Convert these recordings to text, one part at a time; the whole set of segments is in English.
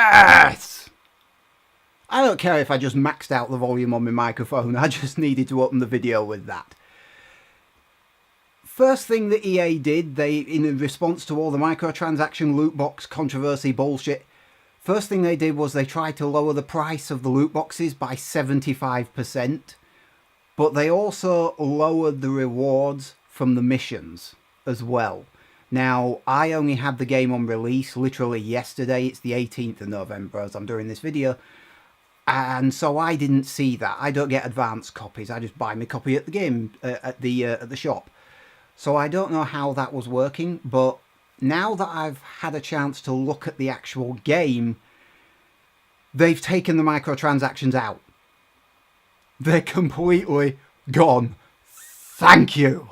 Yes! I don't care if I just maxed out the volume on my microphone. I just needed to open the video with that. First thing that EA did, in response to all the microtransaction loot box controversy bullshit, first thing they did was they tried to lower the price of the loot boxes by 75%, but they also lowered the rewards from the missions as well. Now, I only had the game on release literally yesterday. It's the 18th of November as I'm doing this video. And so I didn't see that. I don't get advanced copies. I just buy my copy at the game, at the shop. So I don't know how that was working, but now that I've had a chance to look at the actual game, they've taken the microtransactions out. They're completely gone. Thank you.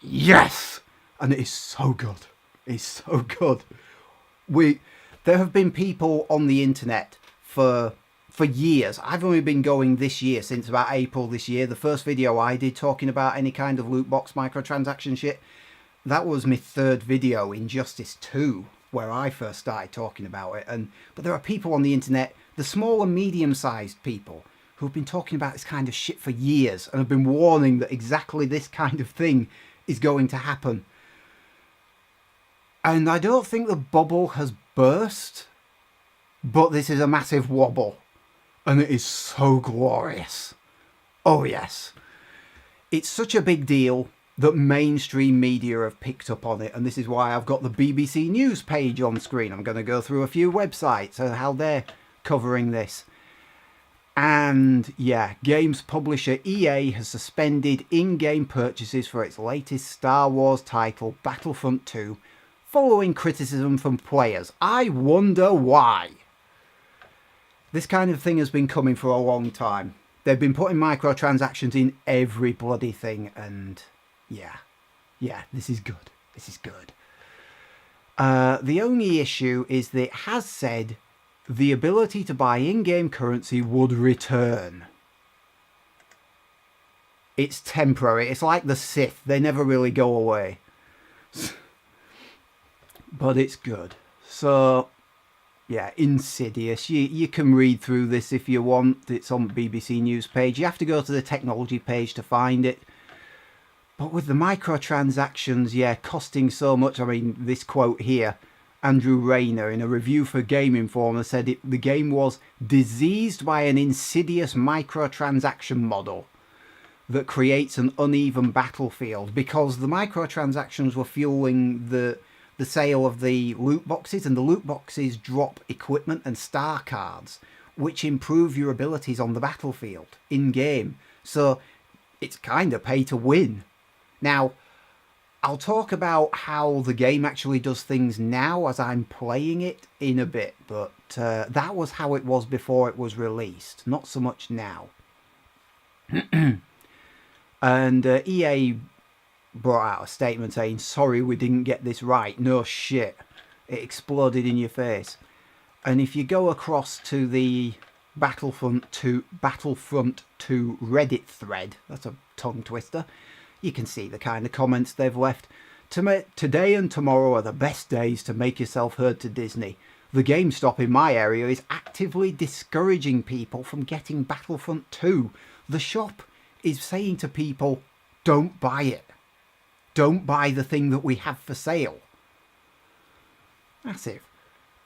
Yes. And it is so good. It's so good. There have been people on the internet for years. I've only been going this year, since about April this year. The first video I did talking about any kind of loot box microtransaction shit, that was my third video, Injustice 2, where I first started talking about it. But there are people on the internet, the small and medium-sized people, who've been talking about this kind of shit for years and have been warning that exactly this kind of thing is going to happen. And I don't think the bubble has burst, but this is a massive wobble. And it is so glorious. Oh yes. It's such a big deal that mainstream media have picked up on it. And this is why I've got the BBC News page on screen. I'm going to go through a few websites and how they're covering this. And yeah, games publisher EA has suspended in-game purchases for its latest Star Wars title, Battlefront 2, following criticism from players. I wonder why. This kind of thing has been coming for a long time. They've been putting microtransactions in every bloody thing, and yeah, this is good. This is good. The only issue is that it has said the ability to buy in-game currency would return. It's temporary. It's like the Sith. They never really go away. But it's good. So, yeah, Insidious. You can read through this if you want. It's on the BBC News page. You have to go to the technology page to find it. But with the microtransactions, yeah, costing so much. I mean, this quote here, Andrew Rayner, in a review for Game Informer, said the game was diseased by an insidious microtransaction model that creates an uneven battlefield, because the microtransactions were fueling the sale of the loot boxes, and the loot boxes drop equipment and star cards, which improve your abilities on the battlefield in-game. So it's kind of pay to win. Now, I'll talk about how the game actually does things now as I'm playing it in a bit, but that was how it was before it was released, not so much now. And EA brought out a statement saying, sorry, we didn't get this right. No shit. It exploded in your face. And if you go across to the Battlefront 2 Reddit thread, that's a tongue twister, you can see the kind of comments they've left. Today and tomorrow are the best days to make yourself heard to Disney. The GameStop in my area is actively discouraging people from getting Battlefront 2. The shop is saying to people, don't buy it. Don't buy the thing that we have for sale. Massive.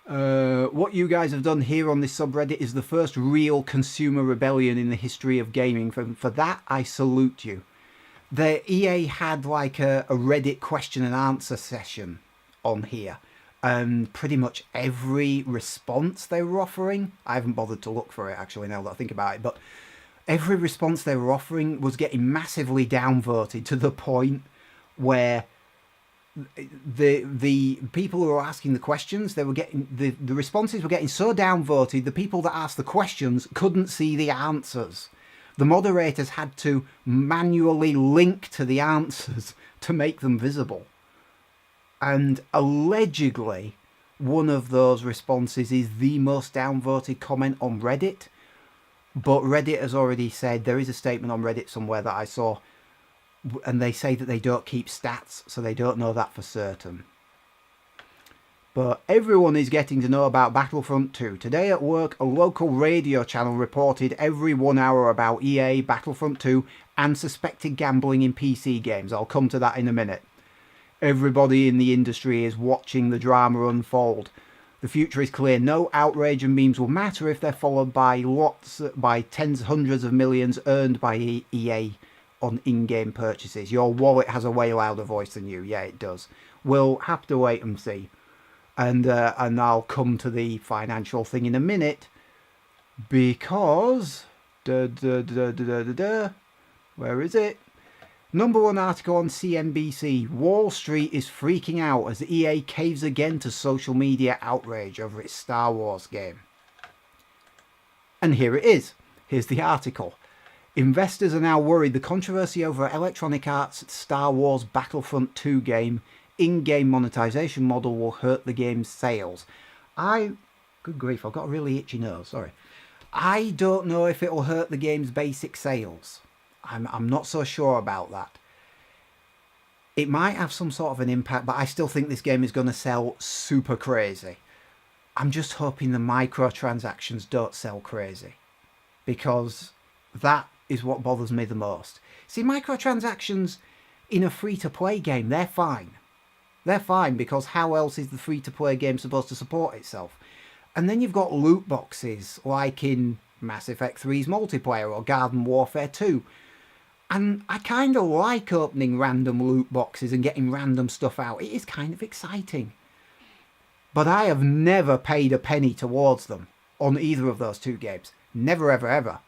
What you guys have done here on this subreddit is the first real consumer rebellion in the history of gaming. For that, I salute you. The EA had like a Reddit question and answer session on here. And pretty much every response they were offering, I haven't bothered to look for it actually now that I think about it, but every response they were offering was getting massively downvoted to the point where the people who were asking the questions, they were getting the responses were getting so downvoted, the people that asked the questions couldn't see the answers. The moderators had to manually link to the answers to make them visible. And allegedly, one of those responses is the most downvoted comment on Reddit. But Reddit has already said, there is a statement on Reddit somewhere that I saw, and they say that they don't keep stats, so they don't know that for certain. But everyone is getting to know about Battlefront 2. Today at work, a local radio channel reported every 1 hour about EA, Battlefront 2, and suspected gambling in PC games. I'll come to that in a minute. Everybody in the industry is watching the drama unfold. The future is clear. No outrage and memes will matter if they're followed by tens, hundreds of millions earned by EA on in-game purchases. Your wallet has a way louder voice than you. Yeah, it does. We'll have to wait and see. And I'll come to the financial thing in a minute, because where is it? Number one article on CNBC: Wall Street is freaking out as EA caves again to social media outrage over its Star Wars game. And here it is. Here's the article. Investors are now worried the controversy over Electronic Arts' Star Wars Battlefront 2 game in-game monetization model will hurt the game's sales. Good grief, I've got a really itchy nose, sorry. I don't know if it'll hurt the game's basic sales. I'm not so sure about that. It might have some sort of an impact, but I still think this game is going to sell super crazy. I'm just hoping the microtransactions don't sell crazy, because that is what bothers me the most. See, microtransactions in a free-to-play game, they're fine. They're fine, because how else is the free-to-play game supposed to support itself? And then you've got loot boxes, like in Mass Effect 3's multiplayer or Garden Warfare 2. And I kind of like opening random loot boxes and getting random stuff out. It is kind of exciting. But I have never paid a penny towards them on either of those two games. Never, ever, ever.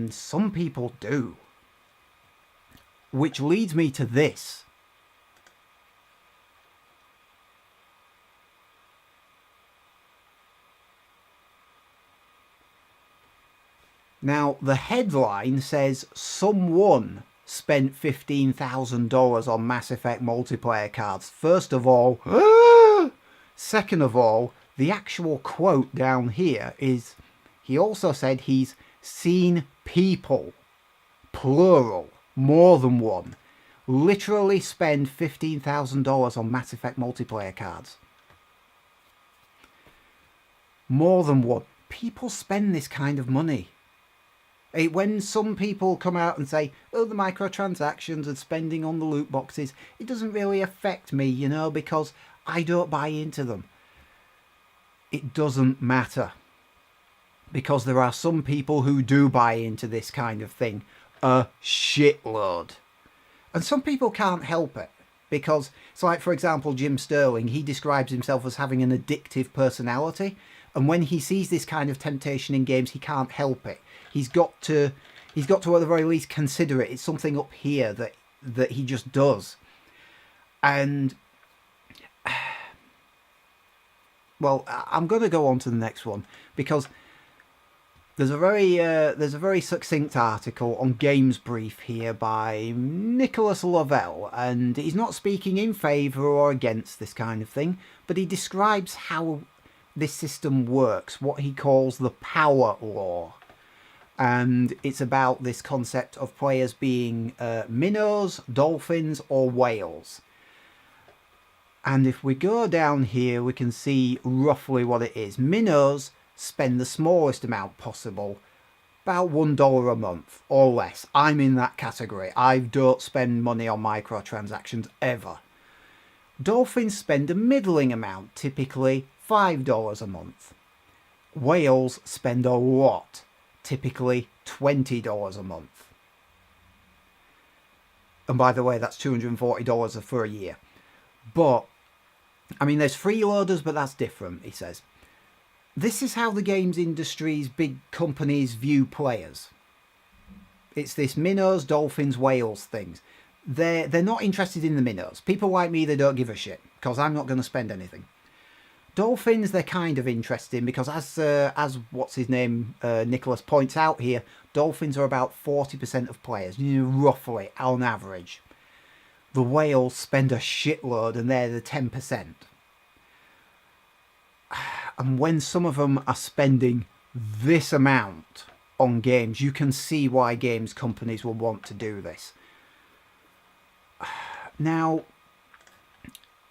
Some people do. Which leads me to this. Now, the headline says someone spent $15,000 on Mass Effect multiplayer cards. First of all, second of all, the actual quote down here is, he also said he's seen people, plural, more than one, literally spend $15,000 on Mass Effect multiplayer cards. More than one. People spend this kind of money. When some people come out and say, oh, the microtransactions and spending on the loot boxes, it doesn't really affect me, you know, because I don't buy into them. It doesn't matter. Because there are some people who do buy into this kind of thing. A shitload. And some people can't help it. Because, it's like, for example, Jim Sterling, he describes himself as having an addictive personality. And when he sees this kind of temptation in games, he can't help it. He's got to at the very least consider it. It's something up here that he just does. And well, I'm going to go on to the next one, because there's a very succinct article on Games Brief here by Nicholas Lovell, and he's not speaking in favour or against this kind of thing, but he describes how this system works, what he calls the power law. And it's about this concept of players being minnows, dolphins, or whales. And if we go down here, we can see roughly what it is. Minnows spend the smallest amount possible, about $1 a month or less. I'm in that category. I don't spend money on microtransactions ever. Dolphins spend a middling amount, typically $5 a month. Whales spend a lot, typically $20 a month. And by the way, that's $240 for a year. But, I mean, there's freeloaders, but that's different, he says. This is how the games industry's big companies view players. It's this minnows, dolphins, whales things. They're not interested in the minnows. People like me, they don't give a shit, because I'm not going to spend anything. Dolphins, they're kind of interesting, because as what's his name, Nicholas points out here, dolphins are about 40% of players, roughly, on average. The whales spend a shitload, and they're the 10%. And when some of them are spending this amount on games, you can see why games companies will want to do this. Now,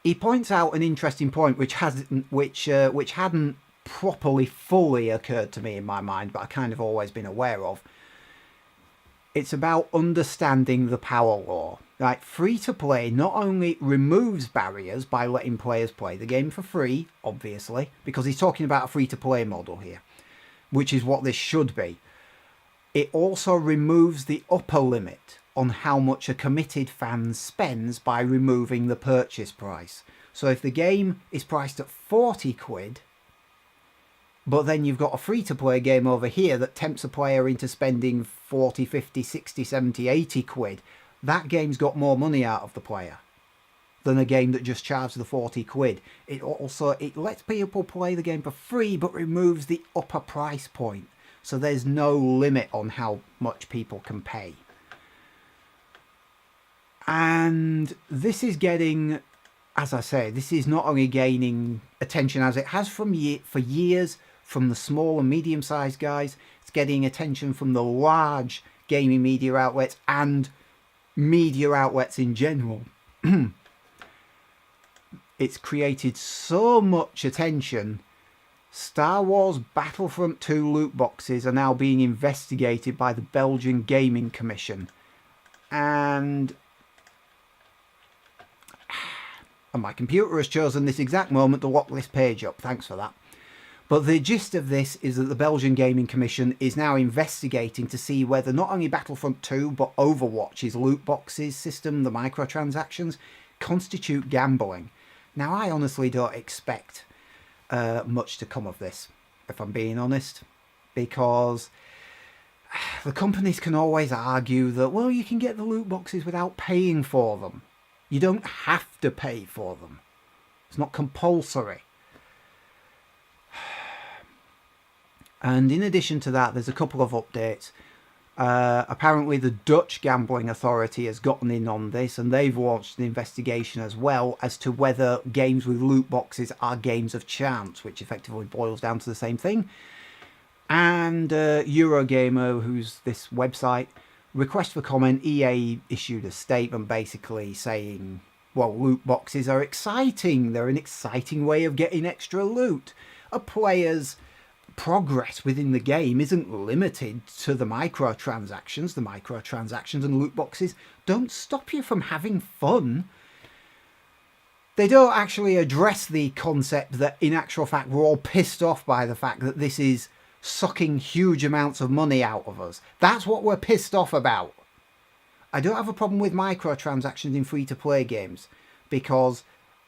He points out an interesting point which hadn't properly fully occurred to me in my mind, but I kind of always been aware of. It's about understanding the power law. Right? Free-to-play not only removes barriers by letting players play the game for free, obviously, because he's talking about a free-to-play model here, which is what this should be. It also removes the upper limit on how much a committed fan spends by removing the purchase price. So if the game is priced at 40 quid, but then you've got a free-to-play game over here that tempts a player into spending 40, 50, 60, 70, 80 quid, that game's got more money out of the player than a game that just charges the 40 quid. It lets people play the game for free, but removes the upper price point. So there's no limit on how much people can pay. And this is getting, as I say, this is not only gaining attention as it has for years from the small and medium-sized guys, it's getting attention from the large gaming media outlets and media outlets in general. It's created so much attention. Star Wars Battlefront 2 loot boxes are now being investigated by the Belgian Gaming Commission. And my computer has chosen this exact moment to lock this page up. Thanks for that. But the gist of this is that the Belgian Gaming Commission is now investigating to see whether not only Battlefront 2 but Overwatch's loot boxes system, the microtransactions, constitute gambling. Now I honestly don't expect much to come of this, if I'm being honest, because the companies can always argue that, well, you can get the loot boxes without paying for them. You don't have to pay for them. It's not compulsory. And in addition to that, there's a couple of updates. Apparently the Dutch Gambling Authority has gotten in on this, and they've launched an investigation as well as to whether games with loot boxes are games of chance, which effectively boils down to the same thing. And Eurogamer, who's this website, request for comment, EA issued a statement basically saying, well, loot boxes are exciting. They're an exciting way of getting extra loot. A player's progress within the game isn't limited to the microtransactions. The microtransactions and loot boxes don't stop you from having fun. They don't actually address the concept that, in actual fact, we're all pissed off by the fact that this is sucking huge amounts of money out of us. That's what we're pissed off about. I don't have a problem with microtransactions in free-to-play games because,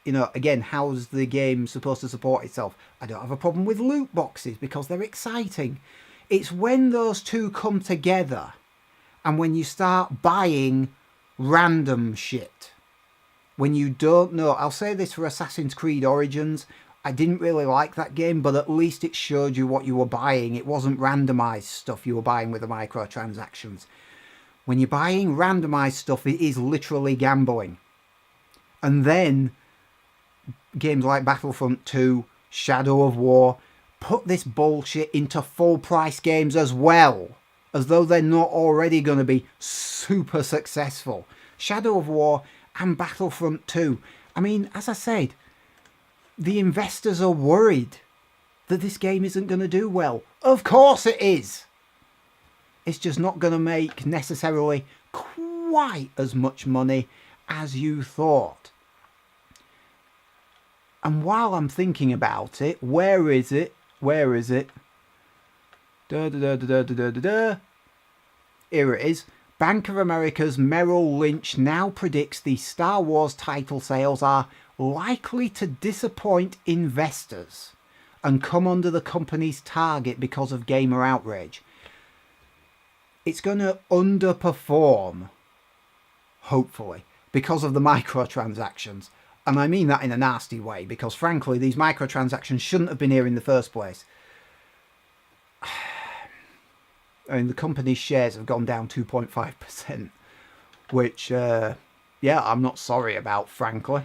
you know, again, how's the game supposed to support itself? I don't have a problem with loot boxes because they're exciting. It's when those two come together and when you start buying random shit. When you don't know. I'll say this for Assassin's Creed Origins. I didn't really like that game, but at least it showed you what you were buying. It wasn't randomized stuff you were buying with the microtransactions. When you're buying randomized stuff, it is literally gambling. And then games like Battlefront 2, Shadow of War, put this bullshit into full price games as well, as though they're not already going to be super successful. Shadow of War and Battlefront 2. I mean, as I said, the investors are worried that this game isn't going to do well. Of course it is. It's just not going to make necessarily quite as much money as you thought. And while I'm thinking about it, where is it? Where is it? Here it is. Bank of America's Merrill Lynch now predicts the Star Wars title sales are likely to disappoint investors and come under the company's target because of gamer outrage. It's going to underperform, hopefully, because of the microtransactions. And I mean that in a nasty way, because frankly, these microtransactions shouldn't have been here in the first place. I mean, the company's shares have gone down 2.5%, which, yeah, I'm not sorry about, frankly.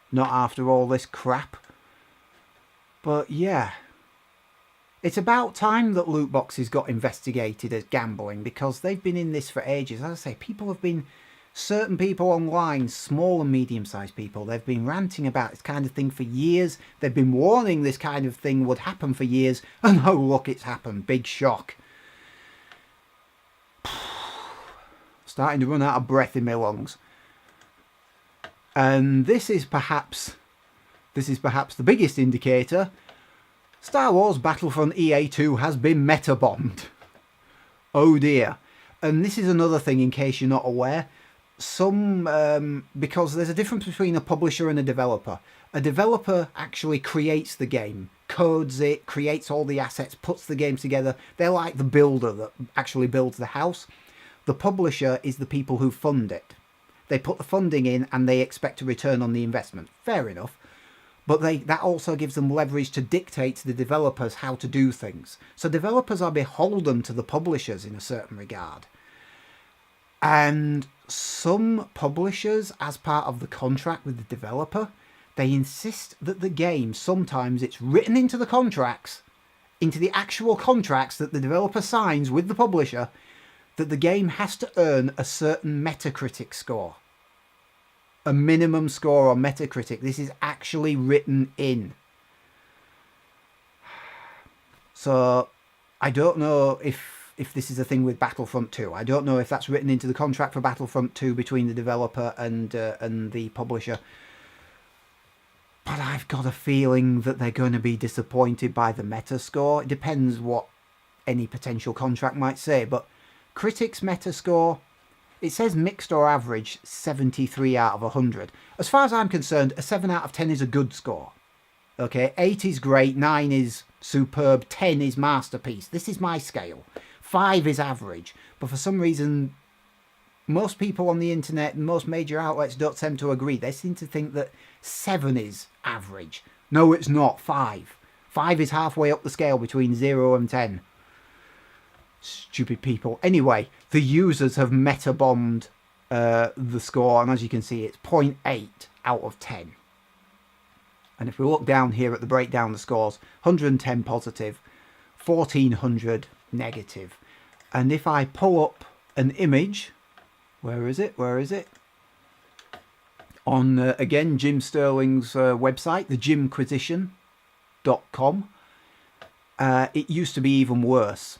Not after all this crap. But yeah, it's about time that loot boxes got investigated as gambling, because they've been in this for ages. As I say, people have been certain people online, small and medium-sized people, they've been ranting about this kind of thing for years. They've been warning this kind of thing would happen for years, and oh look, it's happened. Big shock. Starting to run out of breath in my lungs. And this is perhaps the biggest indicator. Star Wars Battlefront EA2 has been meta-bombed. Oh dear. And this is another thing in case you're not aware. Because there's a difference between a publisher and a developer. A developer actually creates the game, codes it, creates all the assets, puts the game together. They're like the builder that actually builds the house. The publisher is the people who fund it. They put the funding in and they expect a return on the investment. Fair enough. But that also gives them leverage to dictate to the developers how to do things. So developers are beholden to the publishers in a certain regard. And some publishers, as part of the contract with the developer, they insist that the game, sometimes it's written into the contracts, into the actual contracts that the developer signs with the publisher, that the game has to earn a certain Metacritic score. A minimum score on Metacritic. This is actually written in. So I don't know if this is a thing with Battlefront 2. I don't know if that's written into the contract for Battlefront 2 between the developer and the publisher. But I've got a feeling that they're going to be disappointed by the Metascore. It depends what any potential contract might say. But Critics Metascore, it says mixed or average, 73 out of 100. As far as I'm concerned, a 7 out of 10 is a good score. Okay, 8 is great, 9 is superb, 10 is masterpiece. This is my scale. 5 is average. But for some reason, most people on the internet and most major outlets don't seem to agree. They seem to think that 7 is average. No, it's not. 5. 5 is halfway up the scale between 0 and 10. Stupid people. Anyway, the users have meta-bombed the score, and as you can see, it's 0.8 out of 10. And if we look down here at the breakdown of the scores, 110 positive, 1400 negative. And if I pull up an image, where is it? On, again, Jim Sterling's website, thejimquisition.com, it used to be even worse.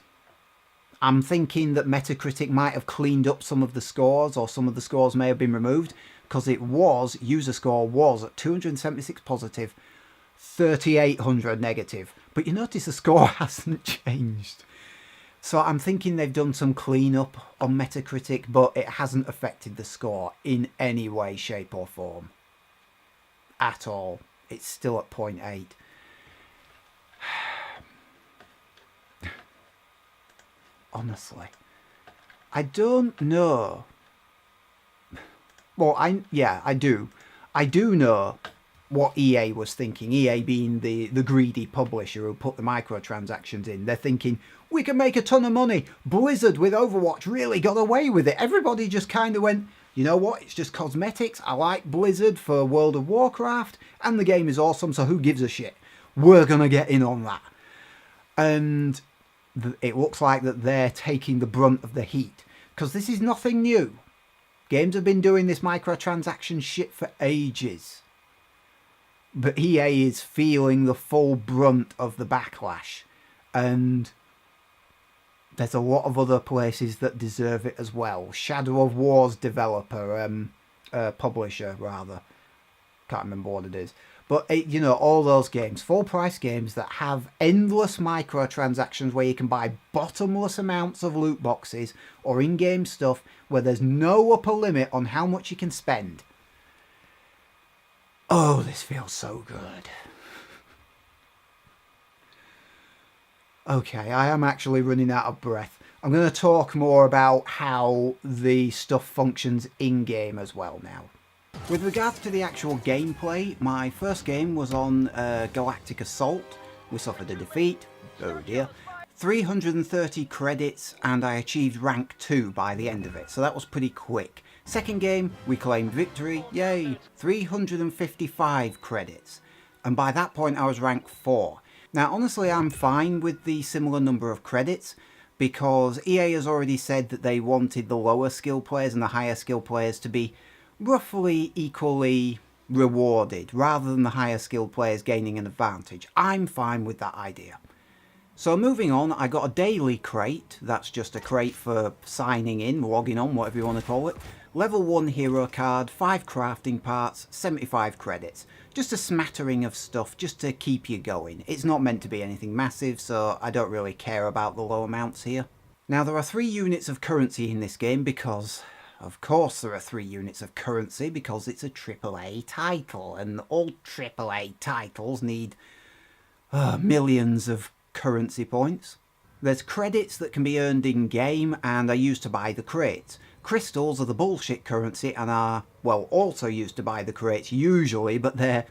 I'm thinking that Metacritic might have cleaned up some of the scores, or some of the scores may have been removed, because user score was at 276 positive, 3800 negative. But you notice the score hasn't changed. So I'm thinking they've done some cleanup on Metacritic, but it hasn't affected the score in any way, shape or form. At all. It's still at 0.8. Honestly, I don't know. Well, I do. I do know what EA was thinking. EA being the greedy publisher who put the microtransactions in. They're thinking, we can make a ton of money. Blizzard with Overwatch really got away with it. Everybody just kind of went, you know what, it's just cosmetics. I like Blizzard for World of Warcraft, and the game is awesome, so who gives a shit? We're going to get in on that. And it looks like that they're taking the brunt of the heat, because this is nothing new. Games have been doing this microtransaction shit for ages, but EA is feeling the full brunt of the backlash, and there's a lot of other places that deserve it as well. Shadow of War's developer, publisher rather, can't remember what it is. But, you know, all those games, full-price games that have endless microtransactions where you can buy bottomless amounts of loot boxes or in-game stuff where there's no upper limit on how much you can spend. Oh, this feels so good. Okay, I am actually running out of breath. I'm going to talk more about how the stuff functions in-game as well now. With regards to the actual gameplay, my first game was on Galactic Assault. We suffered a defeat, oh dear, 330 credits, and I achieved rank 2 by the end of it, so that was pretty quick. Second game, we claimed victory, yay, 355 credits, and by that point I was rank 4. Now honestly I'm fine with the similar number of credits, because EA has already said that they wanted the lower skill players and the higher skill players to be roughly equally rewarded, rather than the higher skill players gaining an advantage. I'm fine with that idea. So moving on, I got a daily crate. That's just a crate for signing in, logging on, whatever you want to call it. Level 1 hero card, 5 crafting parts, 75 credits. Just a smattering of stuff just to keep you going. It's not meant to be anything massive, so I don't really care about the low amounts here. Now there are 3 units of currency in this game because, of course there are 3 units of currency because it's a AAA title, and all AAA titles need millions of currency points. There's credits that can be earned in game and are used to buy the crates. Crystals are the bullshit currency and are, well, also used to buy the crates usually, but they're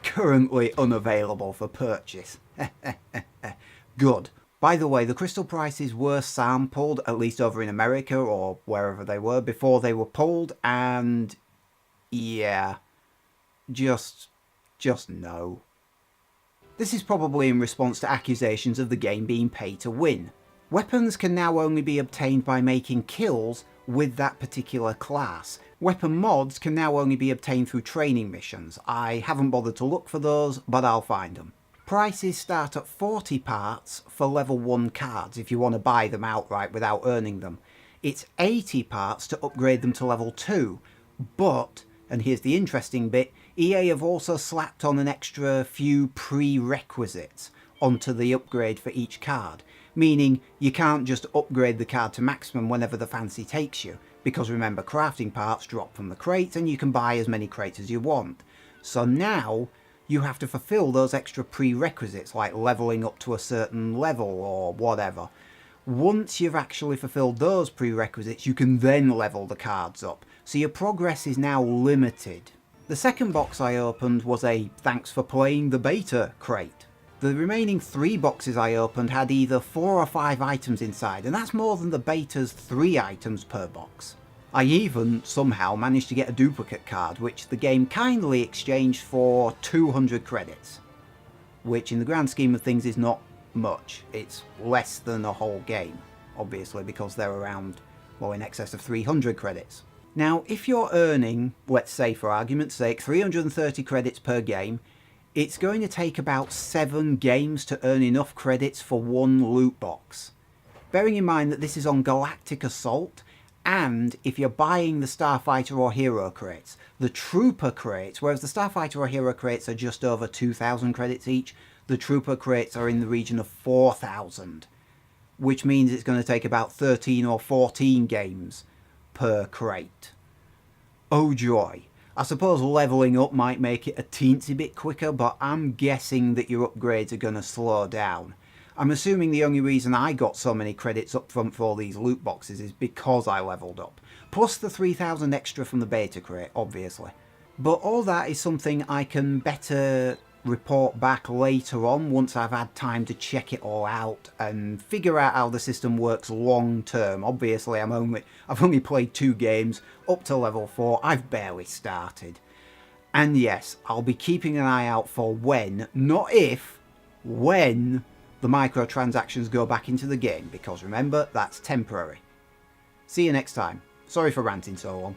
currently unavailable for purchase. Good. By the way, the crystal prices were sampled, at least over in America or wherever they were, before they were pulled, and yeah, just no. This is probably in response to accusations of the game being pay to win. Weapons can now only be obtained by making kills with that particular class. Weapon mods can now only be obtained through training missions. I haven't bothered to look for those, but I'll find them. Prices start at 40 parts for level 1 cards if you want to buy them outright without earning them. It's 80 parts to upgrade them to level 2, but, and here's the interesting bit, EA have also slapped on an extra few prerequisites onto the upgrade for each card, meaning you can't just upgrade the card to maximum whenever the fancy takes you, because remember, crafting parts drop from the crates and you can buy as many crates as you want. So now you have to fulfill those extra prerequisites, like leveling up to a certain level or whatever. Once you've actually fulfilled those prerequisites, you can then level the cards up, so your progress is now limited. The second box I opened was a thanks for playing the beta crate. The remaining 3 boxes I opened had either 4 or 5 items inside, and that's more than the beta's 3 items per box. I even somehow managed to get a duplicate card, which the game kindly exchanged for 200 credits. Which in the grand scheme of things is not much. It's less than a whole game, obviously, because they're around, well, in excess of 300 credits. Now, if you're earning, let's say for argument's sake, 330 credits per game, it's going to take about 7 games to earn enough credits for 1 loot box. Bearing in mind that this is on Galactic Assault, and if you're buying the Starfighter or Hero crates, the Trooper crates, whereas the Starfighter or Hero crates are just over 2,000 credits each, the Trooper crates are in the region of 4,000, which means it's going to take about 13 or 14 games per crate. Oh joy. I suppose leveling up might make it a teensy bit quicker, but I'm guessing that your upgrades are going to slow down. I'm assuming the only reason I got so many credits up front for all these loot boxes is because I leveled up. Plus the 3,000 extra from the beta crate, obviously. But all that is something I can better report back later on once I've had time to check it all out and figure out how the system works long term. Obviously I've only played 2 games up to level 4. I've barely started. And yes, I'll be keeping an eye out for when, not if, when the microtransactions go back into the game, because remember, that's temporary. See you next time. Sorry for ranting so long.